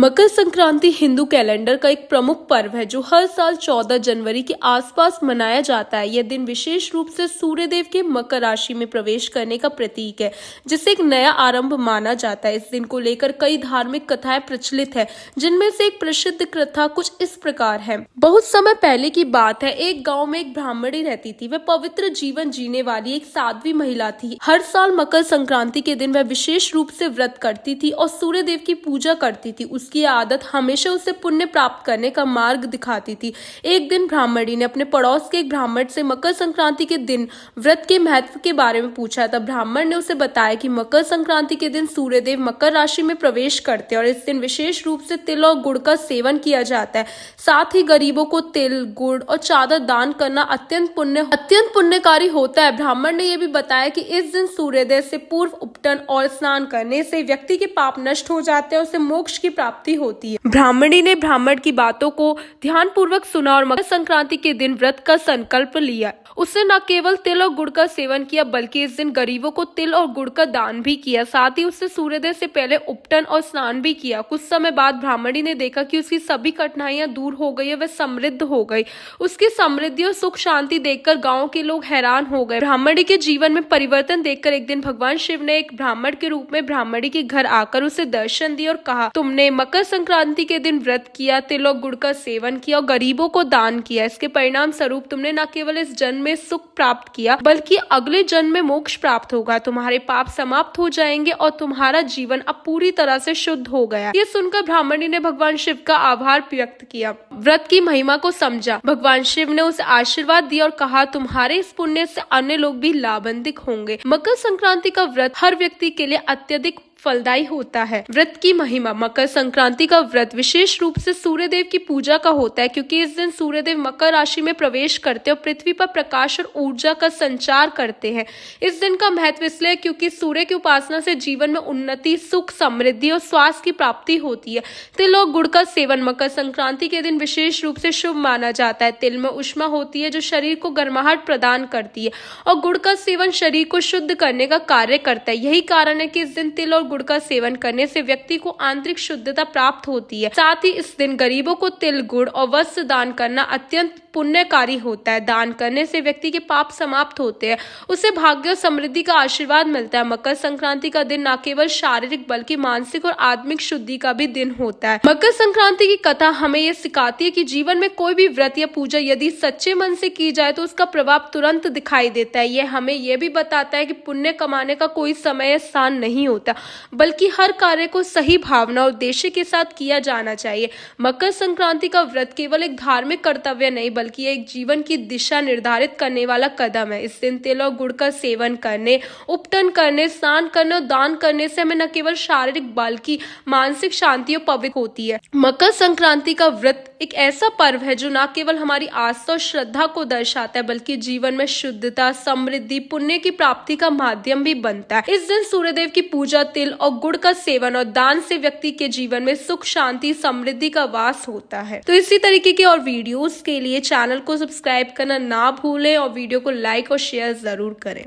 Makar Sankranti Hindu calendar का एक प्रमुख पर्व है जो हर साल 14 जनवरी के आसपास मनाया जाता है। यह दिन विशेष रूप से सूर्यदेव के मकर राशि में प्रवेश करने का प्रतीक है, जिसे एक नया आरंभ माना जाता है। इस दिन को लेकर कई धार्मिक कथाएं प्रचलित है, जिनमें से एक प्रसिद्ध कथा कुछ इस प्रकार है। बहुत समय पहले की बात है, एक गाँव में एक ब्राह्मणी रहती थी। वह पवित्र जीवन जीने वाली एक साध्वी महिला थी। हर साल मकर संक्रांति के दिन वह विशेष रूप से व्रत करती थी और सूर्यदेव की पूजा करती थी। उसकी आदत हमेशा उसे पुण्य प्राप्त करने का मार्ग दिखाती थी। एक दिन ब्राह्मणी ने अपने पड़ोस के एक ब्राह्मण से मकर संक्रांति के दिन व्रत के महत्व के बारे में पूछा। तब ब्राह्मण ने उसे बताया कि मकर संक्रांति के दिन सूर्यदेव मकर राशि में प्रवेश करते हैं और इस दिन विशेष रूप से तिल और गुड़ का सेवन किया जाता है। साथ ही गरीबों को तिल, गुड़ और चादर दान करना अत्यंत पुण्यकारी होता है। ब्राह्मण ने यह भी बताया कि इस दिन सूर्योदय से पूर्व उपटन और स्नान करने से व्यक्ति के पाप नष्ट हो जाते हैं और उसे मोक्ष की प्राप्ति होती है। ब्राह्मणी ने ब्राह्मण की बातों को ध्यानपूर्वक सुना और मकर संक्रांति के दिन व्रत का संकल्प लिया। उसने न केवल तिल और गुड़ का सेवन किया, बल्कि इस दिन गरीबों को तिल और गुड़ का दान भी किया। साथ ही उसने सूर्योदय से पहले उपटन और स्नान भी किया। कुछ समय बाद ब्राह्मणी ने देखा कि उसकी सभी कठिनाइयां दूर हो गई है, वह समृद्ध हो गई। उसकी समृद्धि और सुख शांति देखकर गांव के लोग हैरान हो गए। ब्राह्मणी के जीवन में परिवर्तन देखकर एक दिन भगवान शिव ने एक ब्राह्मण के रूप में ब्राह्मणी के घर आकर उसे दर्शन दिया और कहा, तुमने मकर संक्रांति के दिन व्रत किया, तिल और गुड़ का सेवन किया और गरीबों को दान किया। इसके परिणाम स्वरूप तुमने न केवल इस जन्म में सुख प्राप्त किया, बल्कि अगले जन्म में मोक्ष प्राप्त होगा। तुम्हारे पाप समाप्त हो जाएंगे और तुम्हारा जीवन अब पूरी तरह से शुद्ध हो गया। ये सुनकर ब्राह्मणी ने भगवान शिव का आभार व्यक्त किया, व्रत की महिमा को समझा। भगवान शिव ने उसे आशीर्वाद दिया और कहा, तुम्हारे इस पुण्य से अन्य लोग भी लाभान्वित होंगे। मकर संक्रांति का व्रत हर व्यक्ति के लिए अत्यधिक फलदायी होता है। व्रत की महिमा। मकर संक्रांति का व्रत विशेष रूप से सूर्यदेव की पूजा का होता है, क्योंकि इस दिन सूर्यदेव मकर राशि में प्रवेश करते हैं और पृथ्वी पर प्रकाश और ऊर्जा का संचार करते हैं। इस दिन का महत्व इसलिए क्योंकि सूर्य की उपासना से जीवन में उन्नति, सुख, समृद्धि और स्वास्थ्य की प्राप्ति होती है। तिल और गुड़ का सेवन मकर संक्रांति के दिन विशेष रूप से शुभ माना जाता है। तिल में ऊष्मा होती है जो शरीर को गर्माहट प्रदान करती है और गुड़ का सेवन शरीर को शुद्ध करने का कार्य करता है। यही कारण है कि इस दिन तिल और गुड़ का सेवन करने से व्यक्ति को आंतरिक शुद्धता प्राप्त होती है। साथ ही इस दिन गरीबों को तिल, गुड़ और वस्त्र दान करना अत्यंत पुण्यकारी होता है। दान करने से व्यक्ति के पाप समाप्त होते हैं, उसे भाग्य और समृद्धि का आशीर्वाद मिलता है। मकर संक्रांति का दिन न केवल शारीरिक बल्कि मानसिक और आत्मिक शुद्धि का भी दिन होता है। मकर संक्रांति की कथा हमें यह सिखाती है कि जीवन में कोई भी व्रत या पूजा यदि सच्चे मन से की जाए तो उसका प्रभाव तुरंत दिखाई देता है। यह हमें यह भी बताता है कि पुण्य कमाने का कोई समय या स्थान नहीं होता, बल्कि हर कार्य को सही भावना और उद्देश्य के साथ किया जाना चाहिए। मकर संक्रांति का व्रत केवल एक धार्मिक कर्तव्य नहीं, बल्कि एक जीवन की दिशा निर्धारित करने वाला कदम है। इस दिन तिल और गुड़ का सेवन करने, उपटन करने, स्नान करने और दान करने से हमें न केवल शारीरिक बल्कि मानसिक शांति और पवित्र होती है। मकर संक्रांति का व्रत एक ऐसा पर्व है जो न केवल हमारी आस्था और श्रद्धा को दर्शाता है, बल्कि जीवन में शुद्धता, समृद्धि, पुण्य की प्राप्ति का माध्यम भी बनता है। इस दिन सूर्यदेव की पूजा, तिल और गुड़ का सेवन और दान से व्यक्ति के जीवन में सुख, शांति, समृद्धि का वास होता है। तो इसी तरीके के और वीडियोस के लिए चैनल को सब्सक्राइब करना ना भूलें और वीडियो को लाइक और शेयर जरूर करें।